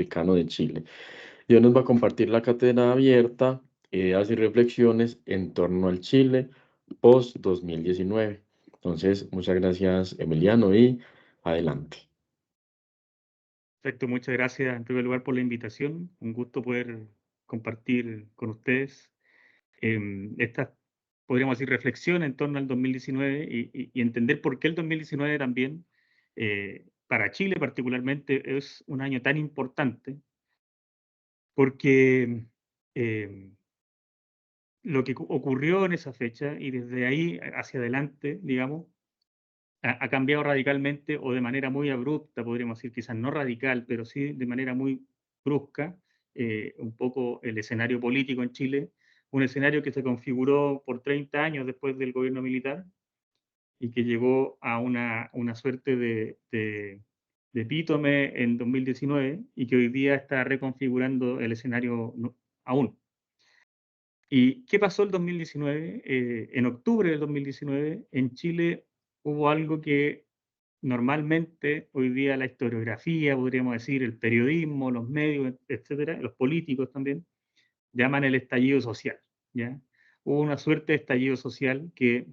Latinoamericano de Chile. Y hoy nos va a compartir la cátedra abierta, ideas y reflexiones en torno al Chile post 2019. Entonces, muchas gracias, Emiliano, y adelante. Perfecto, muchas gracias en primer lugar por la invitación. Un gusto poder compartir con ustedes estas, podríamos decir, reflexiones en torno al 2019 y entender por qué el 2019 también, para Chile particularmente, es un año tan importante, porque em, lo que ocurrió en esa fecha y desde ahí hacia adelante, digamos, ha cambiado radicalmente o de manera muy abrupta, podríamos decir, quizás no radical, pero sí de manera muy brusca, un poco el escenario político en Chile, un escenario que se configuró por 30 años después del gobierno militar y que llegó a una suerte de epítome en 2019 y que hoy día está reconfigurando el escenario aún. ¿Y qué pasó el 2019? En octubre del 2019, en Chile hubo algo que normalmente hoy día la historiografía, podríamos decir, el periodismo, los medios, etcétera, los políticos también, llaman el estallido social, ¿ya? Hubo una suerte de estallido social que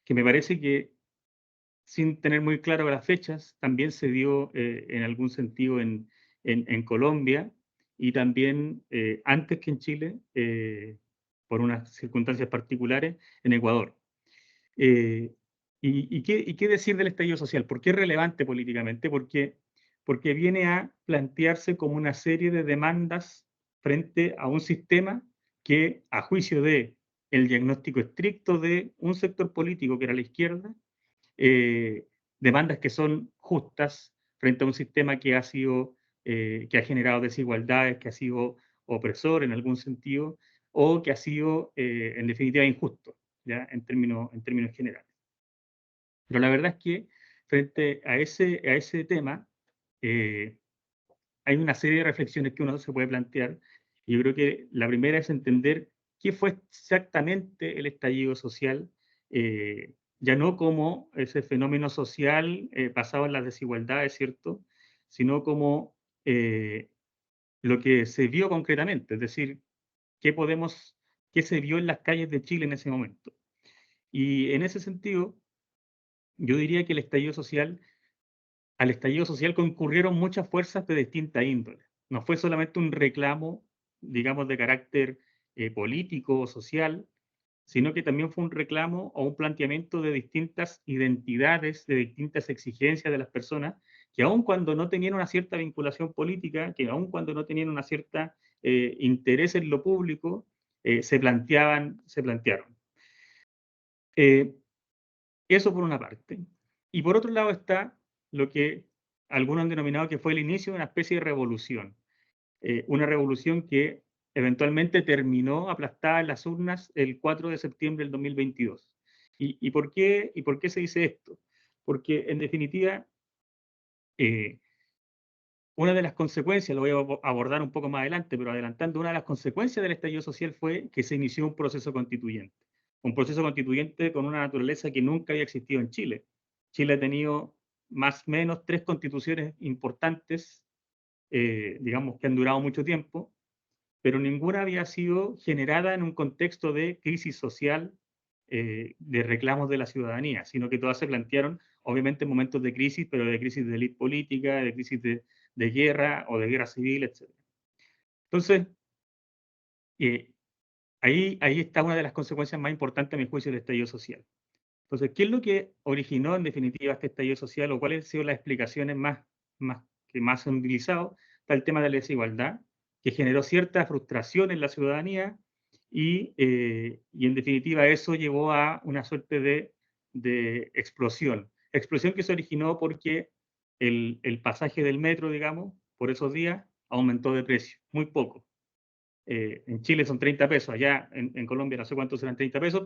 me parece que, sin tener muy claro las fechas, también se dio en algún sentido en Colombia y también antes que en Chile, por unas circunstancias particulares, en Ecuador. Eh, y qué decir del estallido social? ¿Por qué es relevante políticamente? Porque viene a plantearse como una serie de demandas frente a un sistema que, a juicio de el diagnóstico estricto de un sector político que era la izquierda, eh, demandas que son justas frente a un sistema que ha sido, que ha generado desigualdades, que ha sido opresor en algún sentido, o que ha sido, en definitiva, injusto, ¿ya? En términos generales. Pero la verdad es que frente a ese tema, eh, hay una serie de reflexiones que uno se puede plantear. Y yo creo que la primera es entender qué fue exactamente el estallido social, ya no como ese fenómeno social basado en las desigualdades, ¿cierto? Sino como lo que se vio concretamente, es decir, qué podemos, qué se vio en las calles de Chile en ese momento. Y en ese sentido, yo diría que al estallido social concurrieron muchas fuerzas de distinta índole. No fue solamente un reclamo, digamos, de carácter político o social, sino que también fue un reclamo o un planteamiento de distintas identidades, de distintas exigencias de las personas, que aun cuando no tenían una cierta vinculación política, que aun cuando no tenían una cierta interés en lo público, se plantearon. Eh, Eso por una parte. Y por otro lado está lo que algunos han denominado que fue el inicio de una especie de revolución. Una revolución que eventualmente terminó aplastada en las urnas el 4 de septiembre del 2022. ¿Y por qué se dice esto? Porque en definitiva, eh, una de las consecuencias, lo voy a abordar un poco más adelante, pero adelantando, una de las consecuencias del estallido social fue que se inició un proceso constituyente. Un proceso constituyente con una naturaleza que nunca había existido en Chile. Chile ha tenido más o menos 3 constituciones importantes, digamos, que han durado mucho tiempo, pero ninguna había sido generada en un contexto de crisis social, de reclamos de la ciudadanía, sino que todas se plantearon, obviamente, en momentos de crisis, pero de crisis de élite política, de crisis de guerra o de guerra civil, etc. Entonces, eh, ahí está una de las consecuencias más importantes, a mi juicio, del estallido social. Entonces, ¿qué es lo que originó en definitiva este estallido social o cuáles han sido las explicaciones que más se han utilizado? Está el tema de la desigualdad, que generó cierta frustración en la ciudadanía y en definitiva eso llevó a una suerte de explosión. Explosión que se originó porque el pasaje del metro, digamos, por esos días aumentó de precio, muy poco. En Chile son 30 pesos, allá en Colombia no sé cuántos serán 30 pesos,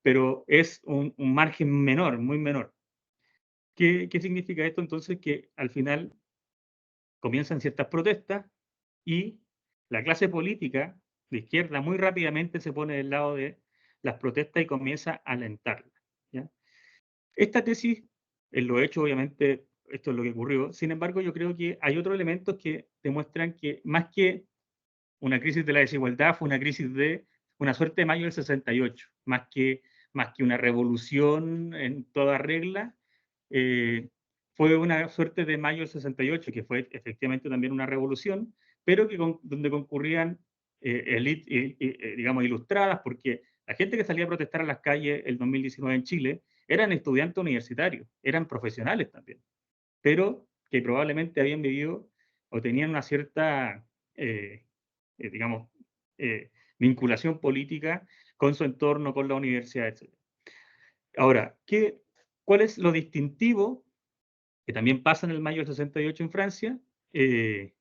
pero es un margen menor, muy menor. ¿Qué significa esto? Entonces que al final comienzan ciertas protestas y la clase política de izquierda muy rápidamente se pone del lado de las protestas y comienza a alentarlas, ¿ya? Esta tesis, en lo hecho obviamente esto es lo que ocurrió. Sin embargo, yo creo que hay otros elementos que demuestran que más que una crisis de la desigualdad, fue una crisis de una suerte de mayo del 68, más que una revolución en toda regla, fue una suerte de mayo del 68, que fue efectivamente también una revolución, pero que donde concurrían élites, digamos, ilustradas, porque la gente que salía a protestar a las calles el 2019 en Chile eran estudiantes universitarios, eran profesionales también, pero que probablemente habían vivido o tenían una cierta, digamos, eh, vinculación política con su entorno, con la universidad, etc. Ahora, ¿cuál es lo distintivo que también pasa en el mayo del 68 en Francia? Que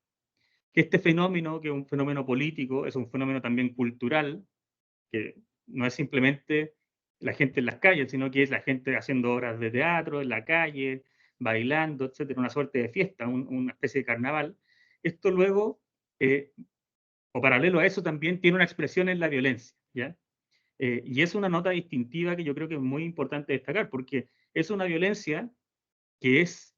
este fenómeno, que es un fenómeno político, es un fenómeno también cultural, que no es simplemente la gente en las calles, sino que es la gente haciendo obras de teatro en la calle, bailando, etcétera, una suerte de fiesta, una especie de carnaval. Esto luego, eh, o paralelo a eso, también tiene una expresión en la violencia, ¿ya? Y es una nota distintiva que yo creo que es muy importante destacar, porque es una violencia que es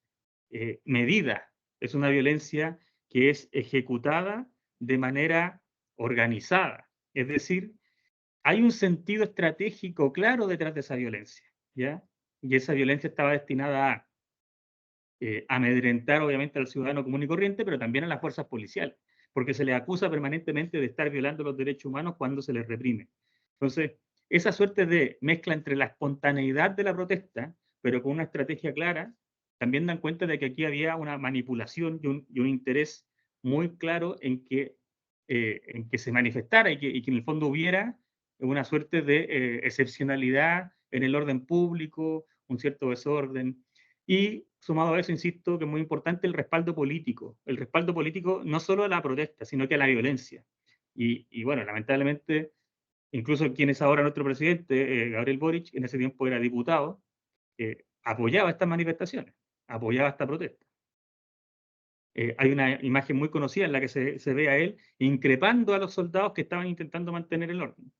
medida, es una violencia que es ejecutada de manera organizada. Es decir, hay un sentido estratégico claro detrás de esa violencia, ¿ya? Y esa violencia estaba destinada a amedrentar, obviamente, al ciudadano común y corriente, pero también a las fuerzas policiales, porque se les acusa permanentemente de estar violando los derechos humanos cuando se les reprime. Entonces, esa suerte de mezcla entre la espontaneidad de la protesta, pero con una estrategia clara, también dan cuenta de que aquí había una manipulación y un interés muy claro en que se manifestara y que en el fondo hubiera una suerte de excepcionalidad en el orden público, un cierto desorden. Y sumado a eso, insisto, que es muy importante el respaldo político. El respaldo político no solo a la protesta, sino que a la violencia. Y bueno, lamentablemente, incluso quien es ahora nuestro presidente, Gabriel Boric, en ese tiempo era diputado, apoyaba estas manifestaciones, apoyaba esta protesta. Hay una imagen muy conocida en la que se ve a él increpando a los soldados que estaban intentando mantener el orden.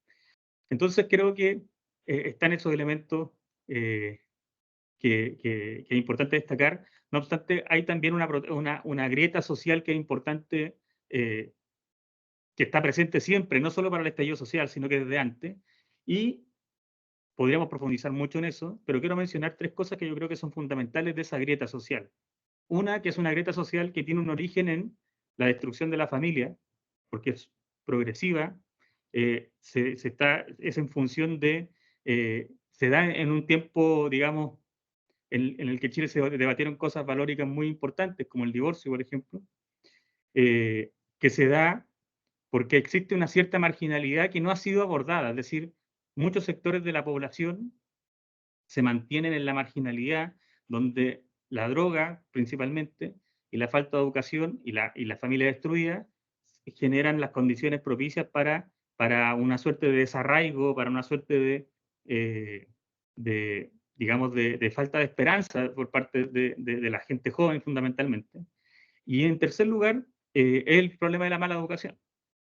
Entonces creo que están esos elementos eh, que es importante destacar. No obstante, hay también una grieta social que es importante, eh, que está presente siempre, no solo para el estallido social, sino que desde antes. Y podríamos profundizar mucho en eso, pero quiero mencionar tres cosas que yo creo que son fundamentales de esa grieta social. Una, que es una grieta social que tiene un origen en la destrucción de la familia, porque es progresiva, es en función de, se da en un tiempo, digamos, en el que Chile se debatieron cosas valóricas muy importantes, como el divorcio, por ejemplo, que se da porque existe una cierta marginalidad que no ha sido abordada, es decir, muchos sectores de la población se mantienen en la marginalidad, donde la droga principalmente y la falta de educación y la familia destruida generan las condiciones propicias para una suerte de desarraigo, para una suerte de digamos, de falta de esperanza por parte de la gente joven fundamentalmente. Y en tercer lugar, el problema de la mala educación.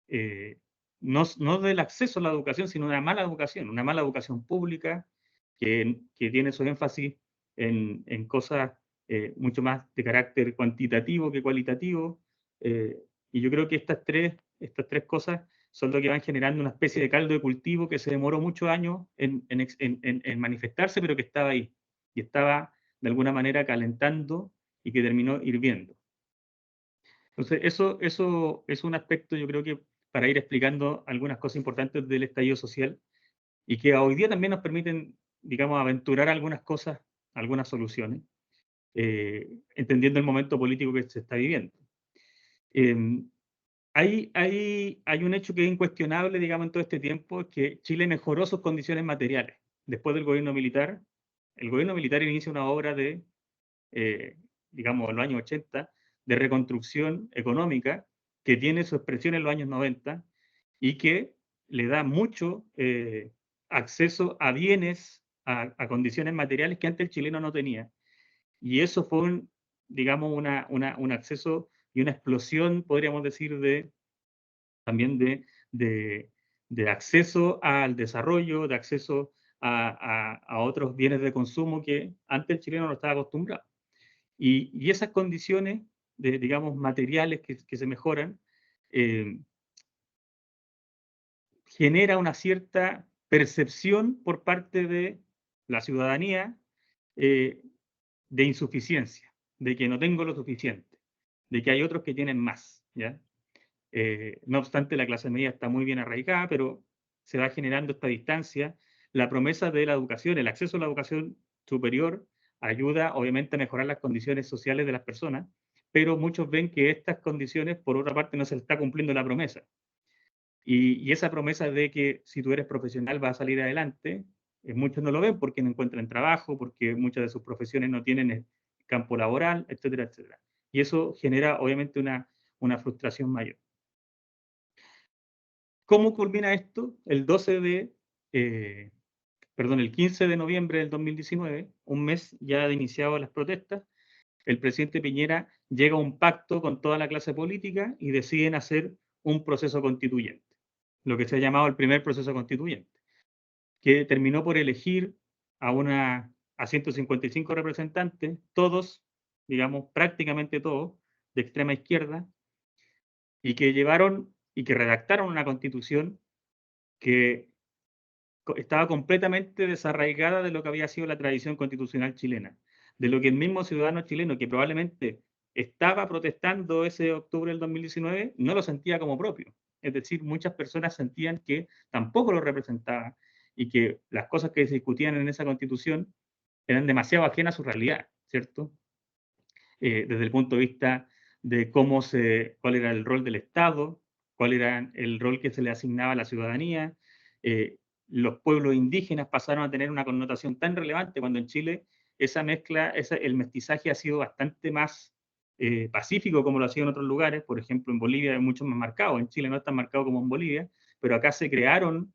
Eh, no del acceso a la educación, sino de una mala educación pública que tiene su énfasis en cosas mucho más de carácter cuantitativo que cualitativo. eh, y yo creo que estas tres cosas son lo que van generando una especie de caldo de cultivo que se demoró muchos años en manifestarse, pero que estaba ahí y estaba de alguna manera calentando y que terminó hirviendo. Entonces, eso es un aspecto, yo creo que para ir explicando algunas cosas importantes del estallido social y que hoy día también nos permiten, digamos, aventurar algunas cosas, algunas soluciones, entendiendo el momento político que se está viviendo. Eh, hay un hecho que es incuestionable, digamos, en todo este tiempo, es que Chile mejoró sus condiciones materiales. Después del gobierno militar, el gobierno militar inicia una obra de, eh, digamos, en los años 80, de reconstrucción económica que tiene su expresión en los años 90 y que le da mucho acceso a bienes, a condiciones materiales que antes el chileno no tenía. Y eso fue, digamos, un acceso y una explosión, podríamos decir, también de acceso al desarrollo, de acceso a otros bienes de consumo que antes el chileno no estaba acostumbrado. Y esas condiciones, digamos, materiales que se mejoran, genera una cierta percepción por parte de la ciudadanía eh, de insuficiencia, de que no tengo lo suficiente, de que hay otros que tienen más, ¿ya? No obstante, la clase media está muy bien arraigada, pero se va generando esta distancia. La promesa de la educación, el acceso a la educación superior, ayuda obviamente a mejorar las condiciones sociales de las personas, pero muchos ven que estas condiciones, por otra parte, no se le está cumpliendo la promesa. Y esa promesa de que si tú eres profesional vas a salir adelante, muchos no lo ven porque no encuentran trabajo, porque muchas de sus profesiones no tienen campo laboral, etcétera, etcétera. Y eso genera obviamente una frustración mayor. ¿Cómo culmina esto? El 15 de noviembre del 2019, un mes ya de iniciado las protestas, el presidente Piñera llega a un pacto con toda la clase política y deciden hacer un proceso constituyente, lo que se ha llamado el primer proceso constituyente, que terminó por elegir a 155 representantes, todos, digamos, prácticamente todos, de extrema izquierda, y que llevaron y que redactaron una constitución que estaba completamente desarraigada de lo que había sido la tradición constitucional chilena, de lo que el mismo ciudadano chileno que probablemente estaba protestando ese octubre del 2019 no lo sentía como propio. Es decir, muchas personas sentían que tampoco lo representaba y que las cosas que se discutían en esa constitución eran demasiado ajenas a su realidad, ¿cierto? Desde el punto de vista de cuál era el rol del Estado, cuál era el rol que se le asignaba a la ciudadanía. Los pueblos indígenas pasaron a tener una connotación tan relevante cuando en Chile esa mezcla, el mestizaje ha sido bastante más pacífico como lo ha sido en otros lugares. Por ejemplo, en Bolivia es mucho más marcado, en Chile no es tan marcado como en Bolivia, pero acá se crearon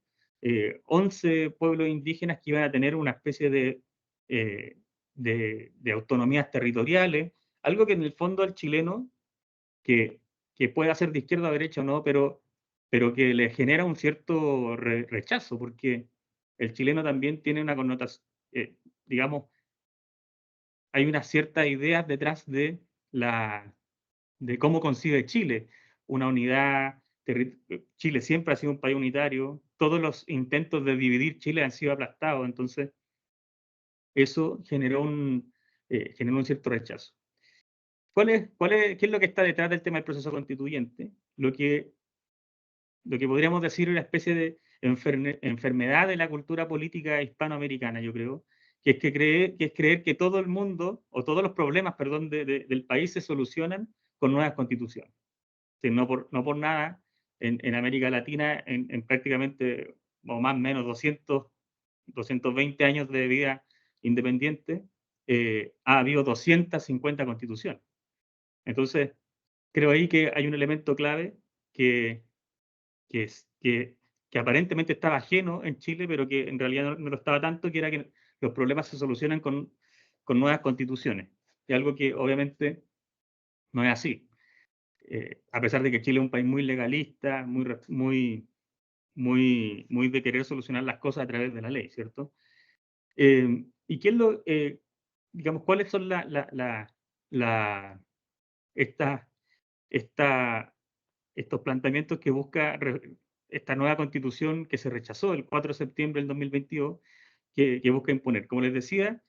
11 pueblos indígenas que iban a tener una especie eh, de autonomías territoriales, algo que en el fondo al chileno, que, que pueda ser de izquierda o derecha o no, pero que le genera un cierto rechazo, porque el chileno también tiene una connotación, digamos, hay unas ciertas ideas detrás de cómo concibe Chile, una unidad, Chile siempre ha sido un país unitario, todos los intentos de dividir Chile han sido aplastados, entonces eso generó un cierto rechazo. ¿Qué es lo que está detrás del tema del proceso constituyente? Lo que podríamos decir una especie de enfermedad de la cultura política hispanoamericana, yo creo, que es creer que todo el mundo, o todos los problemas, perdón, del país se solucionan con nuevas constituciones. Sí, no por nada, en América Latina, en prácticamente, o más o menos 220 años de vida independiente, ha habido 250 constituciones. Entonces, creo ahí que hay un elemento clave que, que, es, que aparentemente estaba ajeno en Chile, pero que en realidad no lo estaba tanto, que era que los problemas se solucionan con nuevas constituciones. Y algo que obviamente no es así. A pesar de que Chile es un país muy legalista, muy de querer solucionar las cosas a través de la ley, ¿cierto? ¿Y qué es digamos, cuáles son estas estos planteamientos que busca esta nueva constitución que se rechazó el 4 de septiembre del 2022, que busca imponer, como les decía,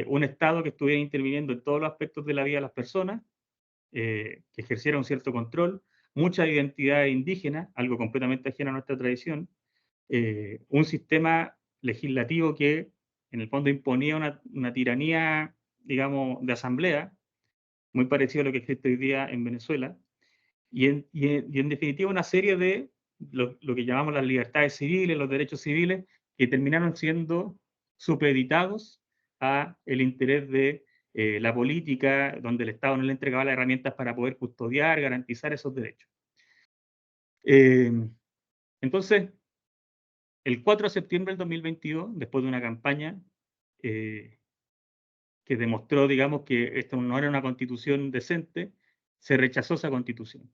un Estado que estuviera interviniendo en todos los aspectos de la vida de las personas, que ejerciera un cierto control, mucha identidad indígena, algo completamente ajeno a nuestra tradición, un sistema legislativo que en el fondo imponía una tiranía, digamos, de asamblea, muy parecido a lo que existe hoy día en Venezuela, y en definitiva una serie de lo que llamamos las libertades civiles, los derechos civiles, que terminaron siendo supeditados a el interés de la política, donde el Estado no le entregaba las herramientas para poder custodiar, garantizar esos derechos. Eh, entonces, el 4 de septiembre del 2022, después de una campaña eh, que demostró, digamos, que esto no era una constitución decente, se rechazó esa constitución.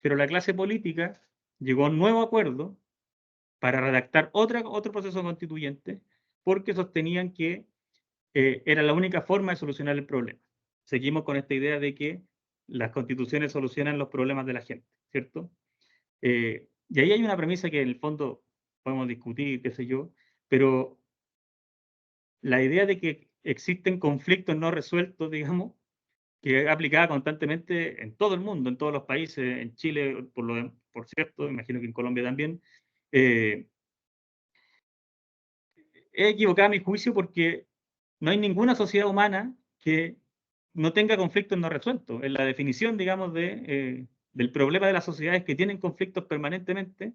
Pero la clase política llegó a un nuevo acuerdo para redactar otro proceso constituyente porque sostenían que era la única forma de solucionar el problema. seguimos con esta idea de que las constituciones solucionan los problemas de la gente, ¿cierto? Y ahí hay una premisa que en el fondo podemos discutir, qué sé yo, pero la idea de que existen conflictos no resueltos, digamos, que es aplicada constantemente en todo el mundo, en todos los países, en Chile, por cierto, imagino que en Colombia también, eh, es equivocada a mi juicio porque no hay ninguna sociedad humana que no tenga conflictos no resueltos. En la definición, digamos, del problema de las sociedades que tienen conflictos permanentemente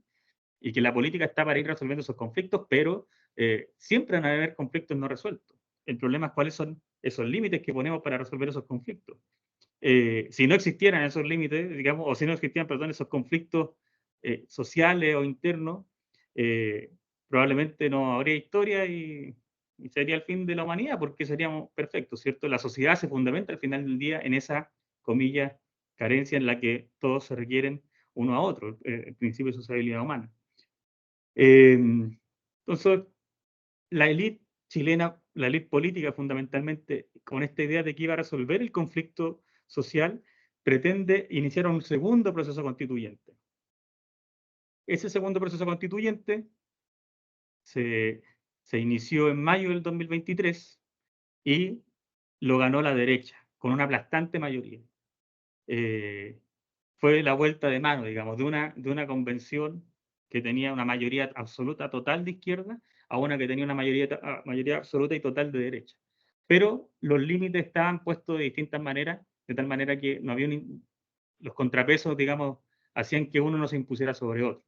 y que la política está para ir resolviendo esos conflictos, pero siempre van a haber conflictos no resueltos. El problema es cuáles son esos límites que ponemos para resolver esos conflictos. Si no existieran esos límites, digamos, o si no existieran, perdón, esos conflictos sociales o internos, eh, probablemente no habría historia y sería el fin de la humanidad porque seríamos perfectos, ¿cierto? La sociedad se fundamenta al final del día en esa, comillas, carencia en la que todos se requieren uno a otro, el principio de sociabilidad humana. Entonces, la élite chilena, la élite política fundamentalmente, con esta idea de que iba a resolver el conflicto social, pretende iniciar un segundo proceso constituyente. Ese segundo proceso constituyente se, se inició en mayo del 2023 y lo ganó la derecha, con una aplastante mayoría. Fue la vuelta de mano, digamos, de una convención que tenía una mayoría absoluta total de izquierda a una que tenía una mayoría absoluta y total de derecha. Pero los límites estaban puestos de distintas maneras, de tal manera que no había los contrapesos, digamos, hacían que uno no se impusiera sobre otro.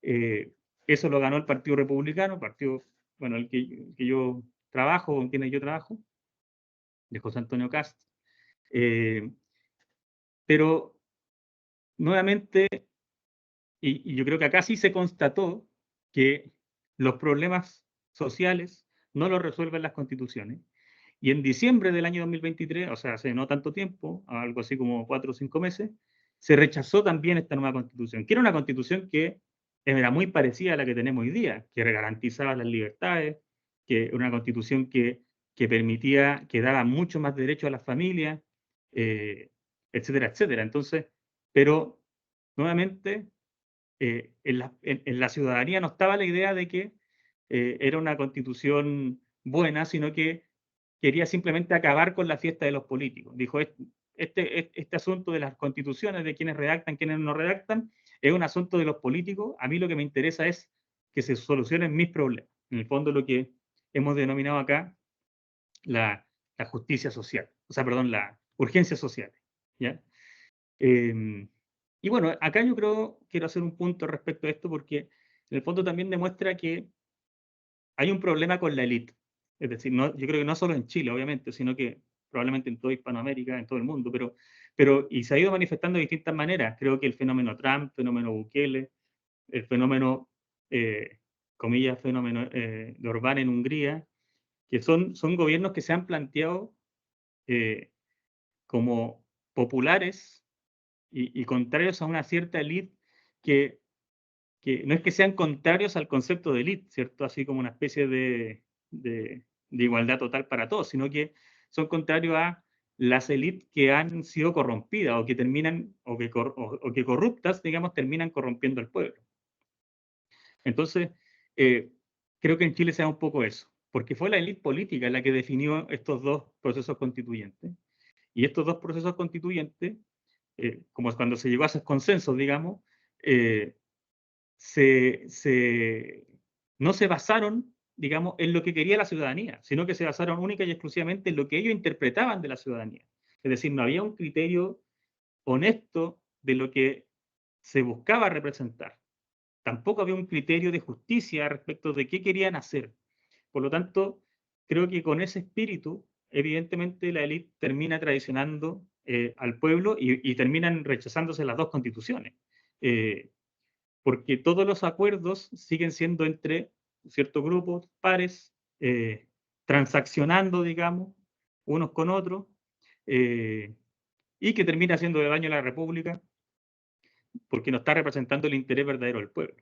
Eso lo ganó el Partido Republicano, partido, bueno, el que yo trabajo, con quienes yo trabajo, de José Antonio Cast. Pero nuevamente, y yo creo que acá sí se constató que los problemas sociales no los resuelven las constituciones. Y en diciembre del año 2023, o sea, hace no tanto tiempo, algo así como 4 o 5 meses, se rechazó también esta nueva constitución, que era una constitución que era muy parecida a la que tenemos hoy día, que garantizaba las libertades, que era una constitución que permitía, que daba mucho más derecho a las familias, etcétera, etcétera. Entonces, pero nuevamente en la ciudadanía no estaba la idea de que era una constitución buena, sino que quería simplemente acabar con la fiesta de los políticos. Dijo, este asunto de las constituciones, de quienes redactan, quienes no redactan, es un asunto de los políticos. A mí lo que me interesa es que se solucionen mis problemas. En el fondo lo que hemos denominado acá la justicia social, o sea, perdón, la urgencia social. ¿Ya? Y bueno, acá yo quiero hacer un punto respecto a esto porque en el fondo también demuestra que hay un problema con la élite. Es decir, yo creo que no solo en Chile, obviamente, sino que probablemente en toda Hispanoamérica, en todo el mundo, y se ha ido manifestando de distintas maneras. Creo que el fenómeno Trump, fenómeno Bukele, el fenómeno, comillas, fenómeno de Orbán en Hungría, que son gobiernos que se han planteado como populares y contrarios a una cierta élite que no es que sean contrarios al concepto de élite, ¿cierto? Así como una especie de igualdad total para todos, sino que son contrarios a las élites que han sido corrompidas o que terminan, o que corruptas, digamos, terminan corrompiendo al pueblo. Entonces, creo que en Chile se da un poco eso, porque fue la élite política la que definió estos dos procesos constituyentes. Y estos dos procesos constituyentes, como es cuando se llegó a esos consensos, digamos, eh, no se basaron, digamos, en lo que quería la ciudadanía, sino que se basaron única y exclusivamente en lo que ellos interpretaban de la ciudadanía. Es decir, no había un criterio honesto de lo que se buscaba representar. Tampoco había un criterio de justicia respecto de qué querían hacer. Por lo tanto, creo que con ese espíritu, evidentemente la élite termina traicionando al pueblo y terminan rechazándose las dos constituciones. Porque todos los acuerdos siguen siendo entre ciertos grupos, pares, transaccionando, digamos, unos con otros, eh, y que termina haciendo daño a la República porque no está representando el interés verdadero del pueblo.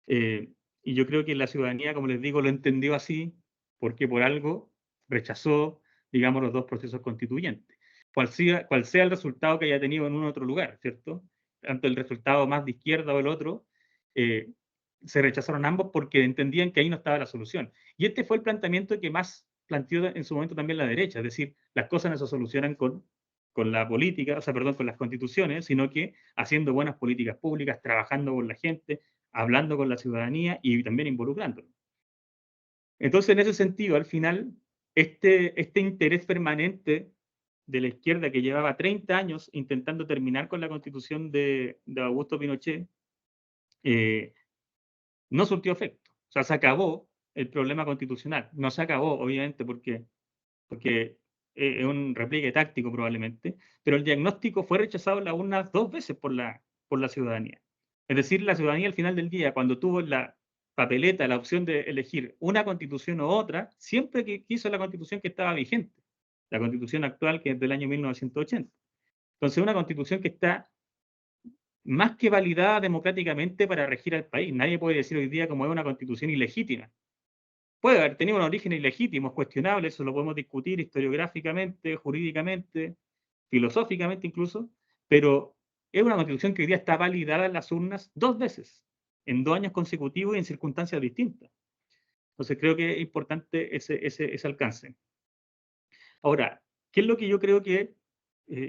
Y yo creo que la ciudadanía, como les digo, lo entendió así, porque por algo rechazó, digamos, los dos procesos constituyentes. cual sea el resultado que haya tenido en un otro lugar, ¿cierto? Tanto el resultado más de izquierda o el otro, se rechazaron ambos porque entendían que ahí no estaba la solución. Y este fue el planteamiento que más planteó en su momento también la derecha, es decir, las cosas no se solucionan con la política, o sea, perdón, con las constituciones, sino que haciendo buenas políticas públicas, trabajando con la gente, hablando con la ciudadanía y también involucrándola. Entonces, en ese sentido, al final, este interés permanente de la izquierda que llevaba 30 años intentando terminar con la constitución de Augusto Pinochet, no surtió efecto. O sea, se acabó el problema constitucional. No se acabó, obviamente, porque es un repliegue táctico probablemente, pero el diagnóstico fue rechazado en las urnas 2 veces por la ciudadanía. Es decir, la ciudadanía al final del día, cuando tuvo en la papeleta la opción de elegir una constitución u otra, siempre que quiso la constitución que estaba vigente, la constitución actual que es del año 1980. Entonces, una constitución que está más que validada democráticamente para regir al país. Nadie puede decir hoy día como es una constitución ilegítima. Puede haber tenido un origen ilegítimo, es cuestionable, eso lo podemos discutir historiográficamente, jurídicamente, filosóficamente incluso, pero es una constitución que hoy día está validada en las urnas 2 veces, en 2 años consecutivos y en circunstancias distintas. Entonces creo que es importante ese alcance. Ahora, ¿qué es lo que yo creo que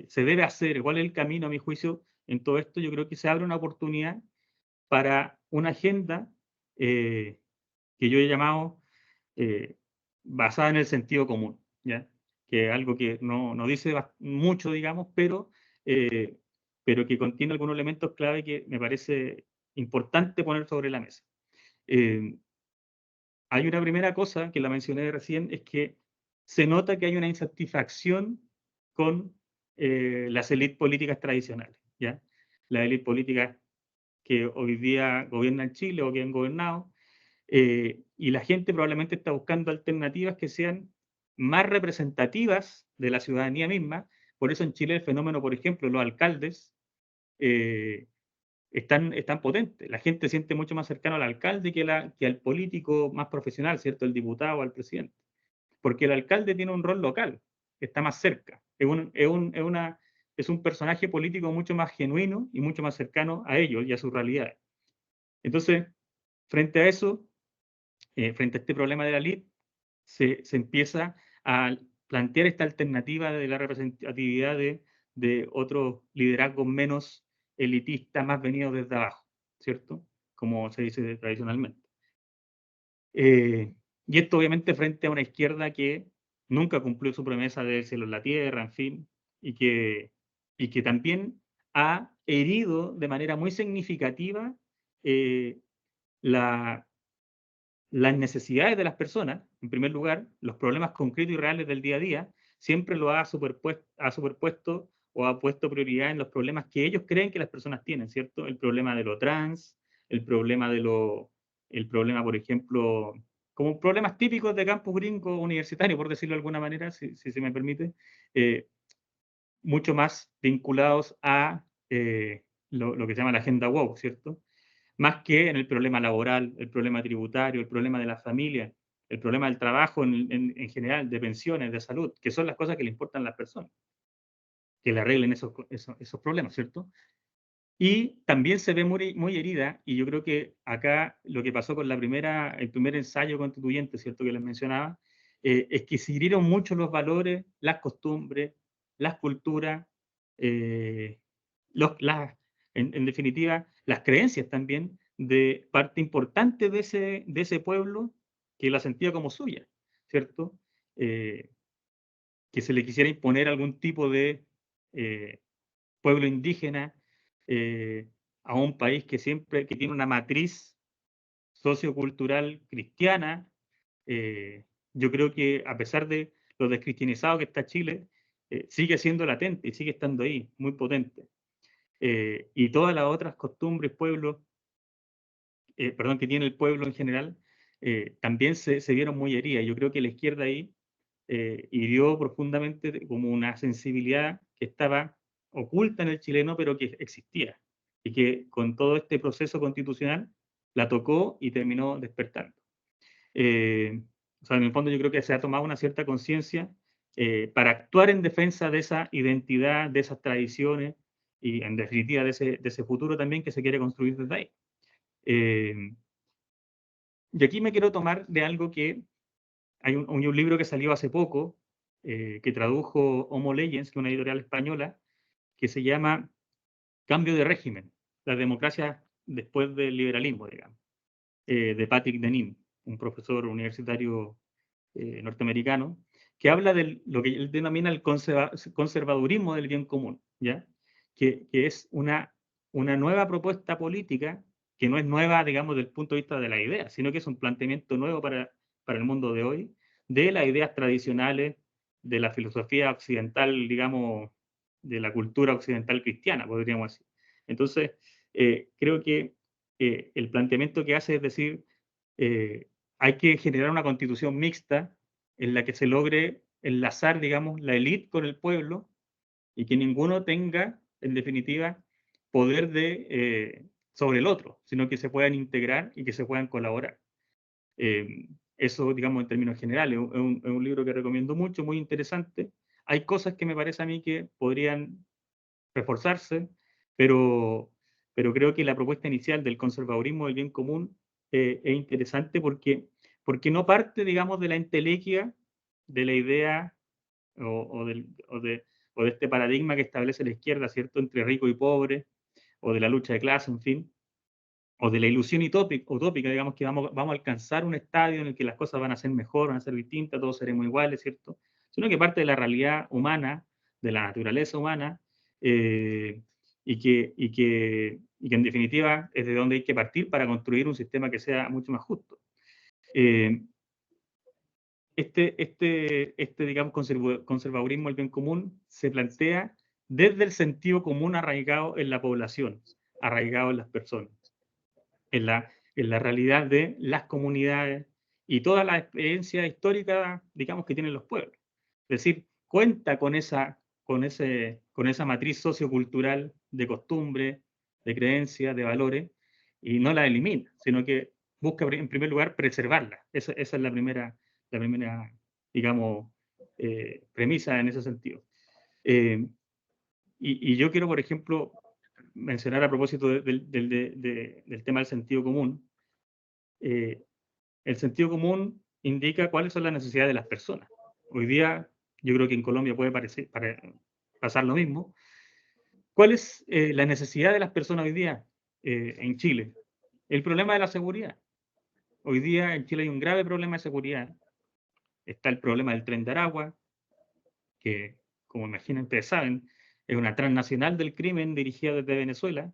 se debe hacer? ¿Cuál es el camino, a mi juicio, en todo esto? Yo creo que se abre una oportunidad para una agenda que yo he llamado basada en el sentido común, ¿ya? Que es algo que no dice mucho, digamos, eh, pero que contiene algunos elementos clave que me parece importante poner sobre la mesa. Eh, Hay una primera cosa que la mencioné recién, es que se nota que hay una insatisfacción con las élites políticas tradicionales, ¿ya? Las élites políticas que hoy día gobiernan Chile o que han gobernado, y la gente probablemente está buscando alternativas que sean más representativas de la ciudadanía misma. Por eso en Chile el fenómeno, por ejemplo, los alcaldes eh, están potentes. La gente siente mucho más cercano al alcalde que al político más profesional, ¿cierto? El diputado o al presidente. Porque el alcalde tiene un rol local, está más cerca. Es un personaje político mucho más genuino y mucho más cercano a ellos y a sus realidades. Entonces, frente a eso, frente a este problema de la LID, se empieza a plantear esta alternativa de la representatividad de otros liderazgos menos elitistas, más venidos desde abajo, ¿cierto? Como se dice tradicionalmente. Y esto obviamente frente a una izquierda que nunca cumplió su promesa de cielo en la tierra, en fin, y que también ha herido de manera muy significativa eh, la, las necesidades de las personas, en primer lugar, los problemas concretos y reales del día a día, siempre lo ha superpuesto o ha puesto prioridad en los problemas que ellos creen que las personas tienen, ¿cierto? El problema de lo trans, el problema el problema, por ejemplo, como problemas típicos de campus gringo universitario, por decirlo de alguna manera, si se me permite, eh, mucho más vinculados a lo que se llama la agenda woke, ¿cierto? Más que en el problema laboral, el problema tributario, el problema de la familia, el problema del trabajo en general, de pensiones, de salud, que son las cosas que le importan a las personas, que le arreglen esos problemas, ¿cierto? Y también se ve muy herida, y yo creo que acá lo que pasó con el primer ensayo constituyente, ¿cierto? Que les mencionaba, es que se hirieron mucho los valores, las costumbres, las culturas, eh, en definitiva, las creencias también de parte importante de ese pueblo que la sentía como suya, ¿cierto? Eh, que se le quisiera imponer algún tipo de eh, pueblo indígena eh, a un país que tiene una matriz sociocultural cristiana. Yo creo que a pesar de lo descristianizado que está Chile, sigue siendo latente y sigue estando ahí, muy potente. Y todas las otras costumbres, pueblos, perdón, que tiene el pueblo en general, también se vieron muy heridas. Yo creo que la izquierda ahí hirió profundamente como una sensibilidad que estaba oculta en el chileno, pero que existía. Y que con todo este proceso constitucional la tocó y terminó despertando. O sea, en el fondo yo creo que se ha tomado una cierta conciencia para actuar en defensa de esa identidad, de esas tradiciones y en definitiva de ese futuro también que se quiere construir desde ahí. Y aquí me quiero tomar de algo que hay un libro que salió hace poco, que tradujo Homo Legends, que es una editorial española, que se llama Cambio de régimen, la democracia después del liberalismo, digamos, de Patrick Deneen, un profesor universitario norteamericano, que habla de lo que él denomina el conservadurismo del bien común, ¿ya? Que es una nueva propuesta política que no es nueva, digamos, desde el punto de vista de la idea, sino que es un planteamiento nuevo para el mundo de hoy, de las ideas tradicionales, de la filosofía occidental, digamos, de la cultura occidental cristiana, podríamos decir. Entonces, creo que el planteamiento que hace es decir, hay que generar una constitución mixta en la que se logre enlazar, digamos, la élite con el pueblo y que ninguno tenga, en definitiva, poder sobre el otro, sino que se puedan integrar y que se puedan colaborar. Eso, digamos, en términos generales, es un libro que recomiendo mucho, muy interesante. Hay cosas que me parece a mí que podrían reforzarse, pero, creo que la propuesta inicial del conservadurismo del bien común es interesante porque no parte, digamos, de la entelequia, de la idea o de este paradigma que establece la izquierda, ¿cierto?, entre rico y pobre, o de la lucha de clase, en fin, o de la ilusión utópica, digamos, que vamos a alcanzar un estadio en el que las cosas van a ser mejor, van a ser distintas, todos seremos iguales, ¿cierto? Sino que parte de la realidad humana, de la naturaleza humana, eh, y que en definitiva es de donde hay que partir para construir un sistema que sea mucho más justo. Digamos, conservadurismo del bien común se plantea desde el sentido común arraigado en la población, arraigado en las personas, en la realidad de las comunidades y toda la experiencia histórica, digamos, que tienen los pueblos. Es decir, cuenta con esa matriz sociocultural de costumbre, de creencias, de valores, y no la elimina, sino que busca, en primer lugar, preservarla. Esa es la primera, digamos, premisa en ese sentido. Y yo quiero, por ejemplo, mencionar a propósito del tema del sentido común. El sentido común indica cuáles son las necesidades de las personas. Hoy día, yo creo que en Colombia puede pasar lo mismo. ¿Cuál es la necesidad de las personas hoy día en Chile? El problema de la seguridad. Hoy día en Chile hay un grave problema de seguridad. Está el problema del Tren de Aragua, que, como imaginen, ustedes saben, es una transnacional del crimen dirigida desde Venezuela,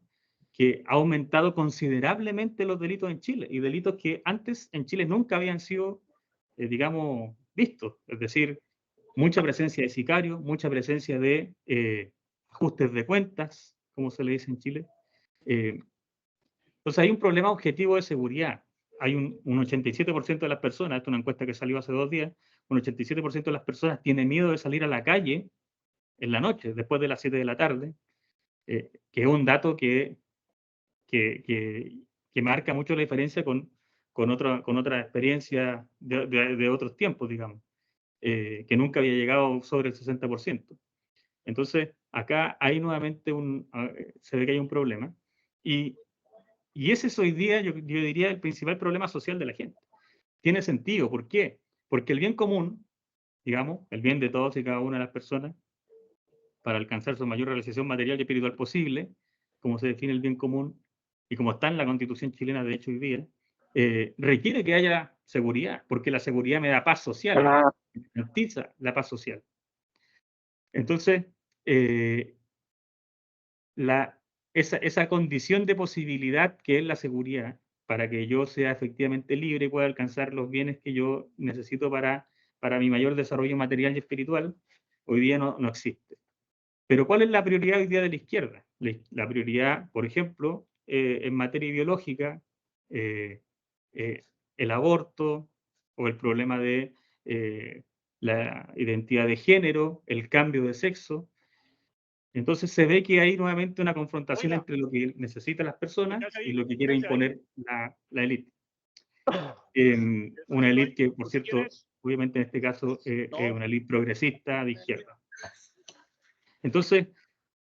que ha aumentado considerablemente los delitos en Chile, y delitos que antes en Chile nunca habían sido, digamos, vistos. Es decir, mucha presencia de sicarios, mucha presencia de ajustes de cuentas, como se le dice en Chile. Entonces hay un problema objetivo de seguridad. Hay un 87% de las personas, esta es una encuesta que salió hace 2 días, un 87% de las personas tiene miedo de salir a la calle en la noche, después de las 7 de la tarde, que es un dato que marca mucho la diferencia con otra experiencia de otros tiempos, digamos, que nunca había llegado sobre el 60%. Entonces, acá hay nuevamente se ve que hay un problema. Y ese es hoy día, yo diría, el principal problema social de la gente. Tiene sentido. ¿Por qué? Porque el bien común, digamos, el bien de todos y cada una de las personas, para alcanzar su mayor realización material y espiritual posible, como se define el bien común, y como está en la Constitución chilena, de hecho, hoy día, requiere que haya seguridad, porque la seguridad me da paz social, garantiza la paz social. Entonces, esa condición de posibilidad que es la seguridad, para que yo sea efectivamente libre y pueda alcanzar los bienes que yo necesito para mi mayor desarrollo material y espiritual, hoy día no existe. Pero ¿cuál es la prioridad hoy día de la izquierda? La prioridad, por ejemplo, en materia ideológica, el aborto o el problema de la identidad de género, el cambio de sexo. Entonces se ve que hay nuevamente una confrontación entre lo que necesitan las personas y lo que quiere imponer la élite. Una élite que, por cierto, obviamente en este caso es una élite progresista de izquierda. Entonces,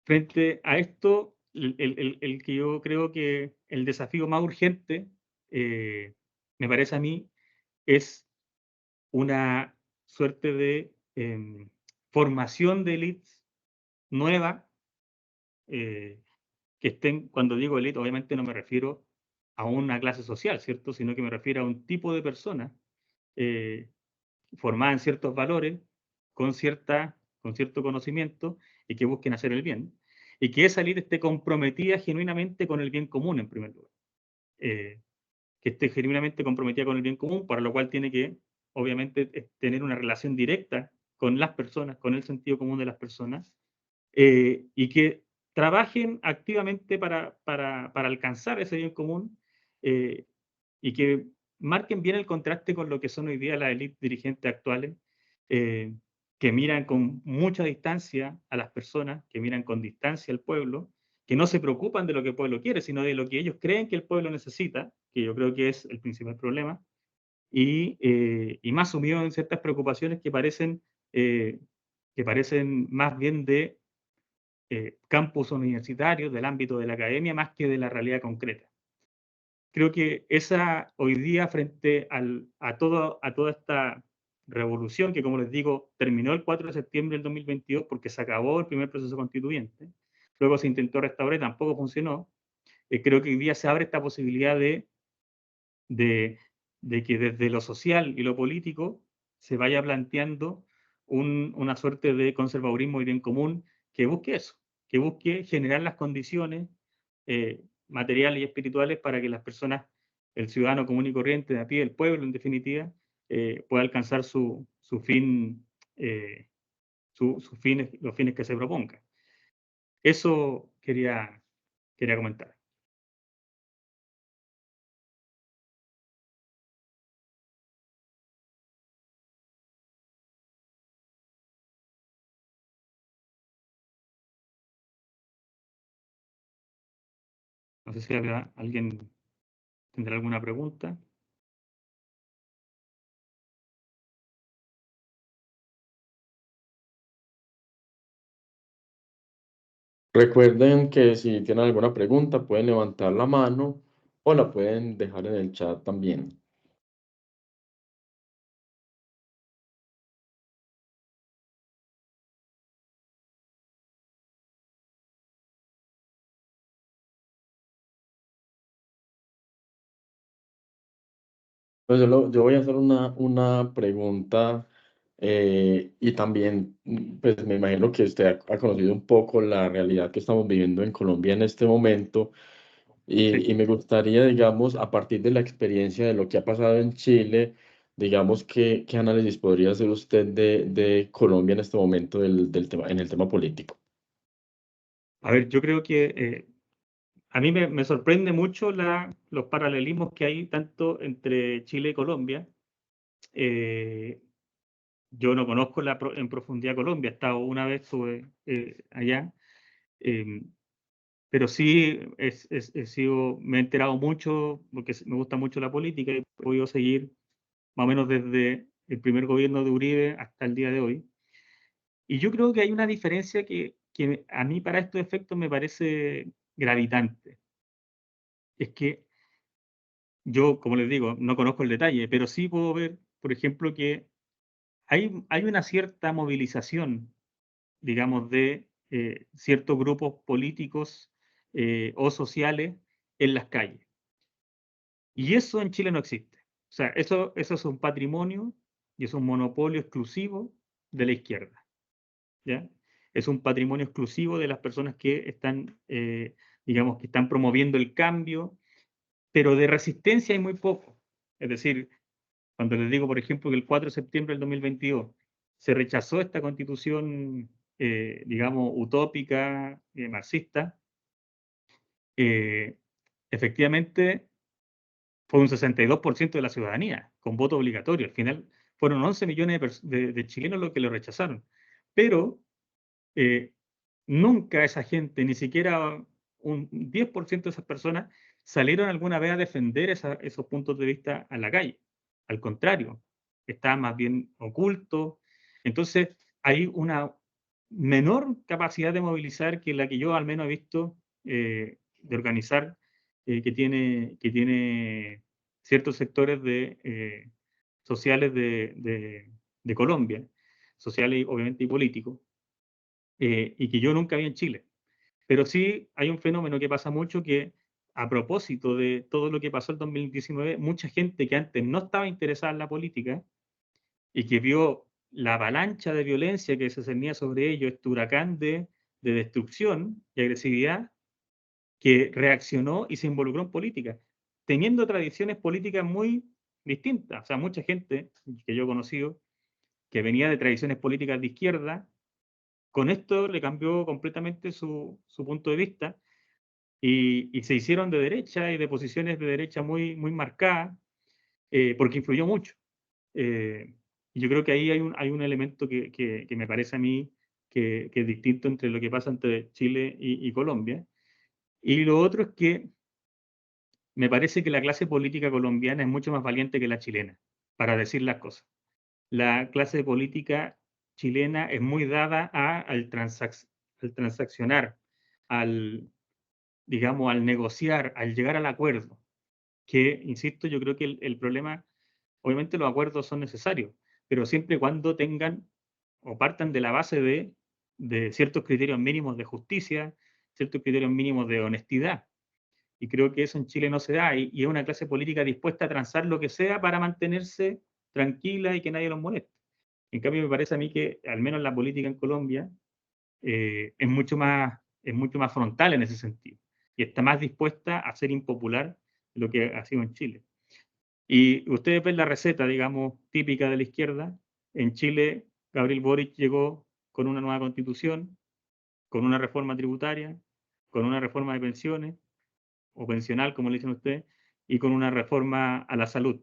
frente a esto, el que yo creo que el desafío más urgente, me parece a mí, es una suerte de formación de élites nueva, que estén, cuando digo élite, obviamente no me refiero a una clase social, ¿cierto? Sino que me refiero a un tipo de personas eh, formada en ciertos valores, con cierto conocimiento y que busquen hacer el bien. Y que esa élite esté comprometida genuinamente con el bien común, en primer lugar. Que esté genuinamente comprometida con el bien común, para lo cual tiene que, obviamente, tener una relación directa con las personas, con el sentido común de las personas, y que trabajen activamente para alcanzar ese bien común, eh, y que marquen bien el contraste con lo que son hoy día las élites dirigentes actuales, eh, que miran con mucha distancia a las personas, que miran con distancia al pueblo, que no se preocupan de lo que el pueblo quiere, sino de lo que ellos creen que el pueblo necesita, que yo creo que es el principal problema, y más sumidos en ciertas preocupaciones eh, que parecen más bien de campus universitarios, del ámbito de la academia, más que de la realidad concreta. Creo que esa hoy día, frente a toda esta revolución que, como les digo, terminó el 4 de septiembre del 2022 porque se acabó el primer proceso constituyente, luego se intentó restaurar y tampoco funcionó, creo que hoy día se abre esta posibilidad de, de que desde lo social y lo político se vaya planteando una suerte de conservadurismo y bien común que busque eso, que busque generar las condiciones materiales y espirituales para que las personas, el ciudadano común y corriente de a pie, el pueblo en definitiva, pueda alcanzar su fin, los fines que se propongan. Eso quería comentar. No sé si alguien tendrá alguna pregunta. Recuerden que si tienen alguna pregunta pueden levantar la mano o la pueden dejar en el chat también. Pues yo voy a hacer una pregunta y también, pues me imagino que usted ha conocido un poco la realidad que estamos viviendo en Colombia en este momento y Sí. me gustaría, digamos, a partir de la experiencia de lo que ha pasado en Chile, digamos, ¿qué análisis podría hacer usted de Colombia en este momento del tema, en el tema político? A ver, yo creo que a mí me sorprende mucho los paralelismos que hay tanto entre Chile y Colombia. Eh, yo no conozco en profundidad Colombia, he estado una vez, estuve allá, eh, pero sí me he enterado mucho, porque me gusta mucho la política y he podido seguir más o menos desde el primer gobierno de Uribe hasta el día de hoy. Y yo creo que hay una diferencia que a mí para estos efectos me parece gravitante. Es que yo, como les digo, no conozco el detalle, pero sí puedo ver, por ejemplo, que hay una cierta movilización, digamos, de ciertos grupos políticos o sociales en las calles. Y eso en Chile no existe. O sea, eso es un patrimonio y es un monopolio exclusivo de la izquierda, ¿ya? Es un patrimonio exclusivo de las personas que están, digamos, que están promoviendo el cambio, pero de resistencia hay muy poco. Es decir, cuando les digo, por ejemplo, que el 4 de septiembre del 2022 se rechazó esta constitución, digamos, utópica, marxista, eh, efectivamente fue un 62% de la ciudadanía, con voto obligatorio. Al final fueron 11 millones de chilenos los que lo rechazaron. Pero eh, nunca esa gente, ni siquiera un 10% de esas personas, salieron alguna vez a defender esos puntos de vista a la calle. Al contrario, está más bien oculto. Entonces, hay una menor capacidad de movilizar que la que yo al menos he visto de organizar que tiene ciertos sectores sociales de Colombia, sociales obviamente y políticos, y que yo nunca vi en Chile. Pero sí hay un fenómeno que pasa mucho que a propósito de todo lo que pasó el 2019, mucha gente que antes no estaba interesada en la política y que vio la avalancha de violencia que se cernía sobre ellos, este huracán de destrucción y agresividad, que reaccionó y se involucró en política, teniendo tradiciones políticas muy distintas. O sea, mucha gente que yo he conocido que venía de tradiciones políticas de izquierda, con esto le cambió completamente su punto de vista y se hicieron de derecha y de posiciones de derecha muy, muy marcadas, porque influyó mucho. Y yo creo que ahí hay un elemento que me parece a mí que es distinto entre lo que pasa entre Chile y Colombia. Y lo otro es que me parece que la clase política colombiana es mucho más valiente que la chilena, para decir las cosas. La clase política chilena es muy dada al transaccionar, al, digamos, al negociar, al llegar al acuerdo. Que, insisto, yo creo que el problema, obviamente los acuerdos son necesarios, pero siempre y cuando tengan o partan de la base de ciertos criterios mínimos de justicia, ciertos criterios mínimos de honestidad. Y creo que eso en Chile no se da, y es una clase política dispuesta a transar lo que sea para mantenerse tranquila y que nadie los moleste. En cambio, me parece a mí que, al menos la política en Colombia, es mucho más frontal en ese sentido, y está más dispuesta a ser impopular de lo que ha sido en Chile. Y ustedes ven la receta, digamos, típica de la izquierda. En Chile, Gabriel Boric llegó con una nueva constitución, con una reforma tributaria, con una reforma de pensiones, o pensional, como le dicen ustedes, y con una reforma a la salud.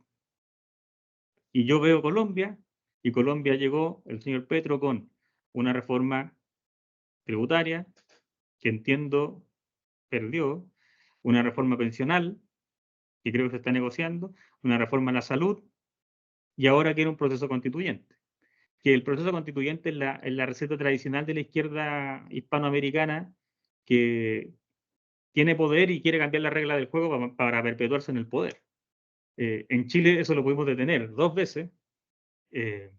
Y yo veo Colombia, y Colombia llegó el señor Petro con una reforma tributaria, que entiendo perdió, una reforma pensional, que creo que se está negociando, una reforma a la salud, y ahora quiere un proceso constituyente. Que el proceso constituyente es la receta tradicional de la izquierda hispanoamericana, que tiene poder y quiere cambiar la regla del juego para perpetuarse en el poder. En Chile eso lo pudimos detener 2 veces, eh,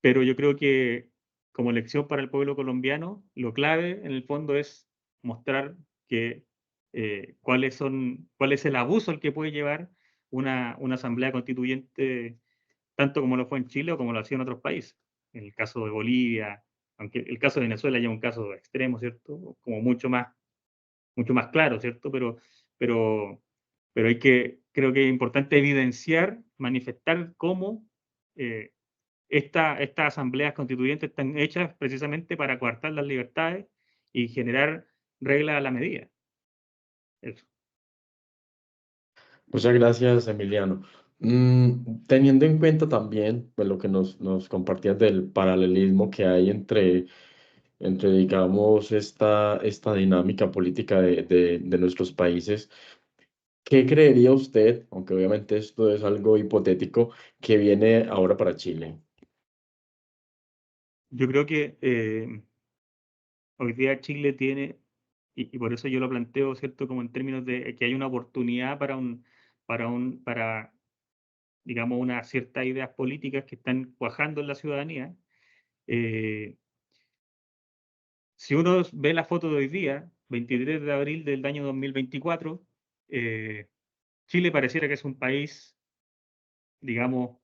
pero yo creo que como lección para el pueblo colombiano, lo clave en el fondo es mostrar que cuál es el abuso al que puede llevar una asamblea constituyente, tanto como lo fue en Chile o como lo ha sido en otros países. En el caso de Bolivia, aunque el caso de Venezuela ya es un caso extremo, ¿cierto? Como mucho más claro, ¿cierto? Pero, pero creo que es importante evidenciar, manifestar cómo eh, estas asambleas constituyentes están hechas precisamente para coartar las libertades y generar reglas a la medida. Eso. Muchas gracias, Emiliano. Teniendo en cuenta también pues, lo que nos compartías del paralelismo que hay entre digamos, esta dinámica política de nuestros países, ¿qué creería usted, aunque obviamente esto es algo hipotético, que viene ahora para Chile? Yo creo que hoy día Chile tiene, y por eso yo lo planteo, ¿cierto? Como en términos de que hay una oportunidad para digamos, unas ciertas ideas políticas que están cuajando en la ciudadanía. Eh, si uno ve la foto de hoy día, 23 de abril del año 2024, Chile pareciera que es un país, digamos,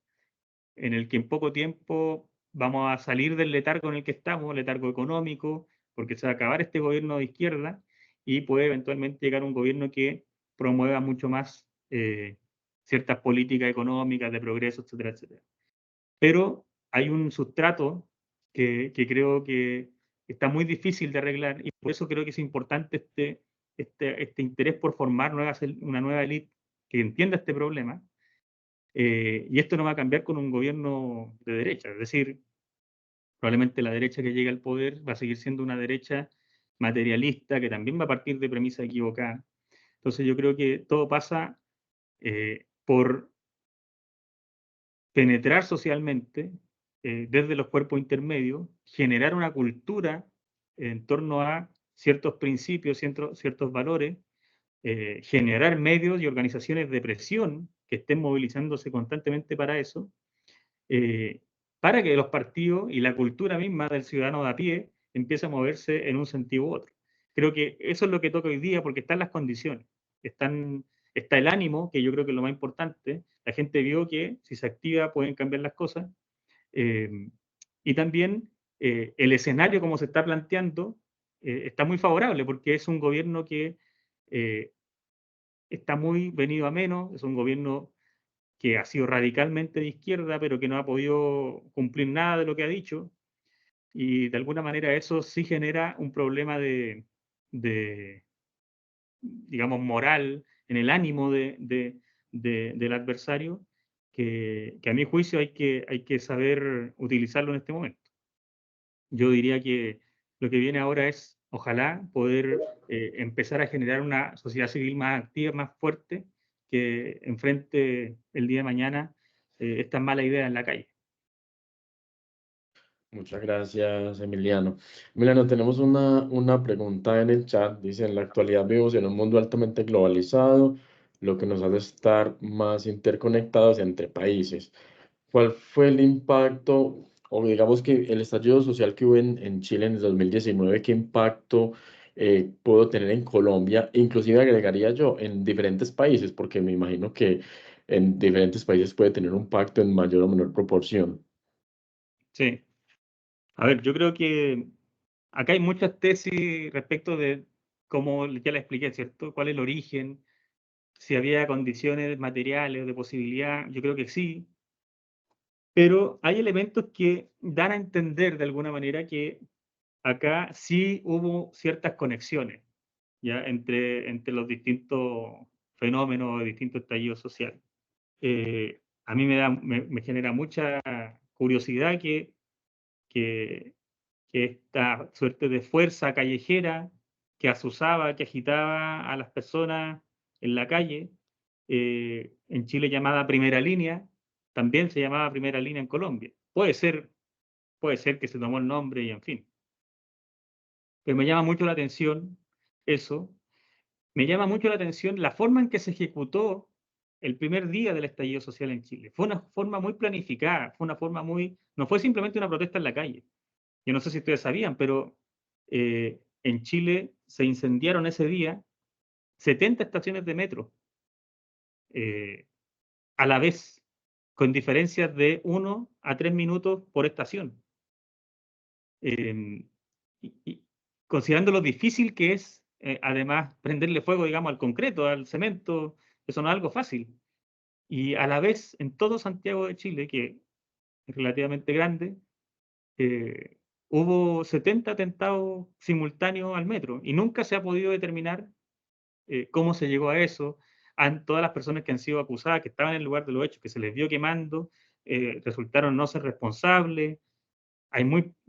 en el que en poco tiempo vamos a salir del letargo en el que estamos, letargo económico, porque se va a acabar este gobierno de izquierda y puede eventualmente llegar un gobierno que promueva mucho más ciertas políticas económicas de progreso, etcétera, etcétera. Pero hay un sustrato que creo que está muy difícil de arreglar, y por eso creo que es importante este interés por formar una nueva élite que entienda este problema. Y esto no va a cambiar con un gobierno de derecha, es decir, probablemente la derecha que llegue al poder va a seguir siendo una derecha materialista que también va a partir de premisas equivocadas. Entonces yo creo que todo pasa por penetrar socialmente desde los cuerpos intermedios, generar una cultura en torno a ciertos principios, ciertos valores, generar medios y organizaciones de presión que estén movilizándose constantemente para eso, eh, para que los partidos y la cultura misma del ciudadano de a pie empiece a moverse en un sentido u otro. Creo que eso es lo que toca hoy día porque están las condiciones, están, está el ánimo, que yo creo que es lo más importante. La gente vio que si se activa pueden cambiar las cosas. eh, y también el escenario como se está planteando está muy favorable porque es un gobierno que eh, está muy venido a menos, es un gobierno que ha sido radicalmente de izquierda, pero que no ha podido cumplir nada de lo que ha dicho, y de alguna manera eso sí genera un problema de digamos, moral, en el ánimo del adversario, que a mi juicio hay que saber utilizarlo en este momento. Yo diría que lo que viene ahora es, ojalá, poder empezar a generar una sociedad civil más activa, más fuerte, que enfrente el día de mañana estas malas ideas en la calle. Muchas gracias, Emiliano. Emiliano, tenemos una pregunta en el chat. Dice, en la actualidad vivimos en un mundo altamente globalizado, lo que nos hace estar más interconectados entre países. ¿Cuál fue el impacto, o digamos que el estallido social que hubo en Chile en el 2019, qué impacto pudo tener en Colombia? Inclusive agregaría yo, en diferentes países, porque me imagino que en diferentes países puede tener un impacto en mayor o menor proporción. Sí. A ver, yo creo que acá hay muchas tesis respecto de cómo ya la expliqué, ¿cierto? ¿Cuál es el origen? Si había condiciones materiales de posibilidad, yo creo que sí, pero hay elementos que dan a entender de alguna manera que acá sí hubo ciertas conexiones, ¿ya? Entre los distintos fenómenos, distintos estallidos sociales. A mí me genera mucha curiosidad que, que esta suerte de fuerza callejera que asusaba, que agitaba a las personas en la calle, en Chile llamada primera línea, también se llamaba primera línea en Colombia. Puede ser que se tomó el nombre y en fin. Pero me llama mucho la atención eso. Me llama mucho la atención la forma en que se ejecutó el primer día del estallido social en Chile. Fue una forma muy planificada, fue una forma muy... No fue simplemente una protesta en la calle. Yo no sé si ustedes sabían, pero en Chile se incendiaron ese día 70 estaciones de metro eh, a la vez, con diferencias de 1 a 3 minutos por estación. Eh, y considerando lo difícil que es, además, prenderle fuego, digamos, al concreto, al cemento, eso no es algo fácil. Y a la vez, en todo Santiago de Chile, que es relativamente grande, eh, hubo 70 atentados simultáneos al metro y nunca se ha podido determinar cómo se llegó a eso. Todas las personas que han sido acusadas, que estaban en el lugar de los hechos, que se les vio quemando, resultaron no ser responsables.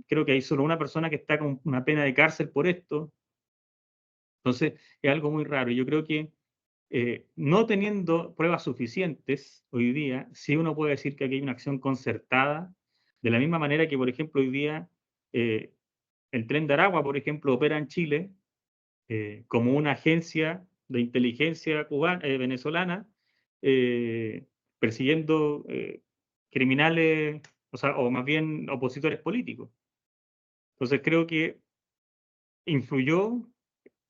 Creo que hay solo una persona que está con una pena de cárcel por esto. Entonces, es algo muy raro. Yo creo que no teniendo pruebas suficientes hoy día, sí uno puede decir que aquí hay una acción concertada, de la misma manera que, por ejemplo, hoy día eh, el Tren de Aragua, por ejemplo, opera en Chile como una agencia de inteligencia venezolana, eh, persiguiendo criminales, o sea, o más bien opositores políticos. Entonces creo que influyó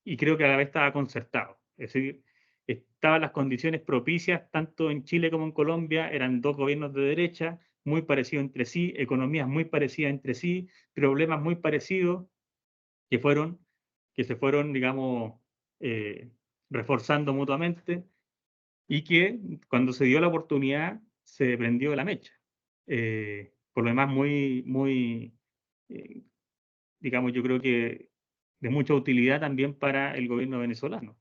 y creo que a la vez estaba concertado. Es decir, estaban las condiciones propicias, tanto en Chile como en Colombia, eran dos gobiernos de derecha, muy parecidos entre sí, economías muy parecidas entre sí, problemas muy parecidos, que fueron, que se fueron, digamos, eh, reforzando mutuamente, y que cuando se dio la oportunidad se prendió la mecha. Por lo demás, eh, digamos, yo creo que de mucha utilidad también para el gobierno venezolano.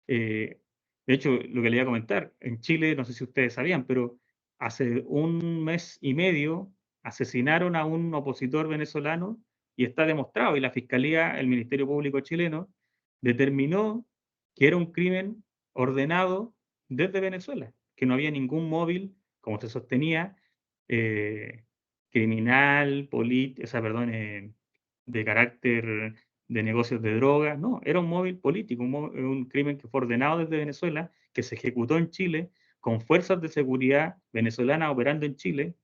Eh, de hecho, lo que le iba a comentar, en Chile, no sé si ustedes sabían, pero hace 1 mes y medio asesinaron a un opositor venezolano y está demostrado, y la Fiscalía, el Ministerio Público chileno, determinó que era un crimen ordenado desde Venezuela, que no había ningún móvil, como se sostenía, criminal, de carácter de negocios de drogas. No, era un móvil político, un crimen que fue ordenado desde Venezuela, que se ejecutó en Chile, con fuerzas de seguridad venezolanas operando en Chile,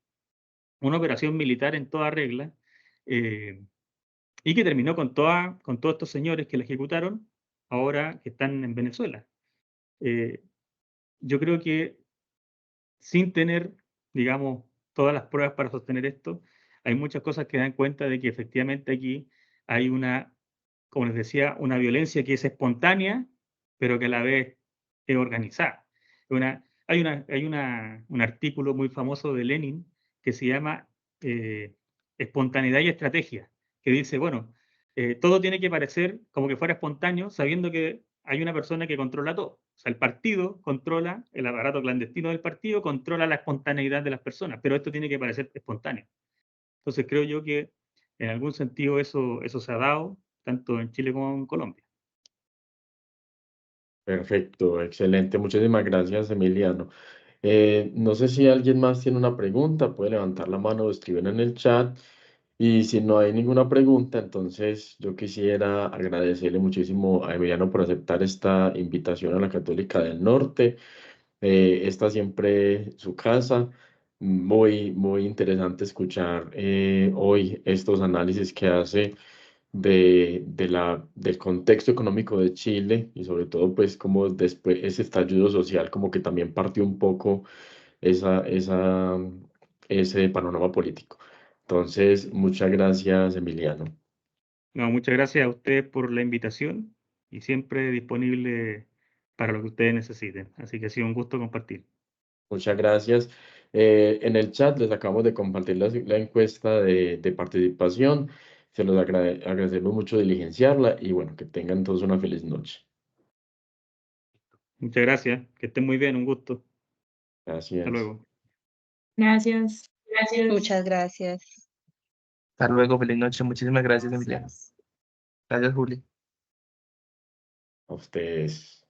una operación militar en toda regla, y que terminó con todos estos señores que la ejecutaron, ahora que están en Venezuela. Yo creo que sin tener, digamos, todas las pruebas para sostener esto, hay muchas cosas que dan cuenta de que efectivamente aquí hay como les decía, una violencia que es espontánea, pero que a la vez es organizada. Un artículo muy famoso de Lenin que se llama Espontaneidad y Estrategia, que dice, bueno, todo tiene que parecer como que fuera espontáneo, sabiendo que hay una persona que controla todo. O sea, el partido controla, el aparato clandestino del partido controla la espontaneidad de las personas, pero esto tiene que parecer espontáneo. Entonces creo yo que en algún sentido eso se ha dado tanto en Chile como en Colombia. Perfecto, excelente. Muchísimas gracias, Emiliano. No sé si alguien más tiene una pregunta, puede levantar la mano o escribir en el chat. Y si no hay ninguna pregunta, entonces yo quisiera agradecerle muchísimo a Emiliano por aceptar esta invitación a la Católica del Norte. Esta siempre su casa. Muy, muy interesante escuchar hoy estos análisis que hace del contexto económico de Chile y sobre todo pues como después ese estallido social como que también partió un poco esa, ese panorama político. Entonces, muchas gracias, Emiliano. No, muchas gracias a ustedes por la invitación y siempre disponible para lo que ustedes necesiten. Así que ha sido un gusto compartir. Muchas gracias. En el chat les acabamos de compartir la encuesta de participación. Se los agradecemos mucho diligenciarla y bueno, que tengan todos una feliz noche. Muchas gracias, que estén muy bien, un gusto. Hasta Gracias. luego. Gracias. Muchas gracias. Hasta luego, feliz noche. Muchísimas gracias, Emiliano. Gracias, Juli. A ustedes.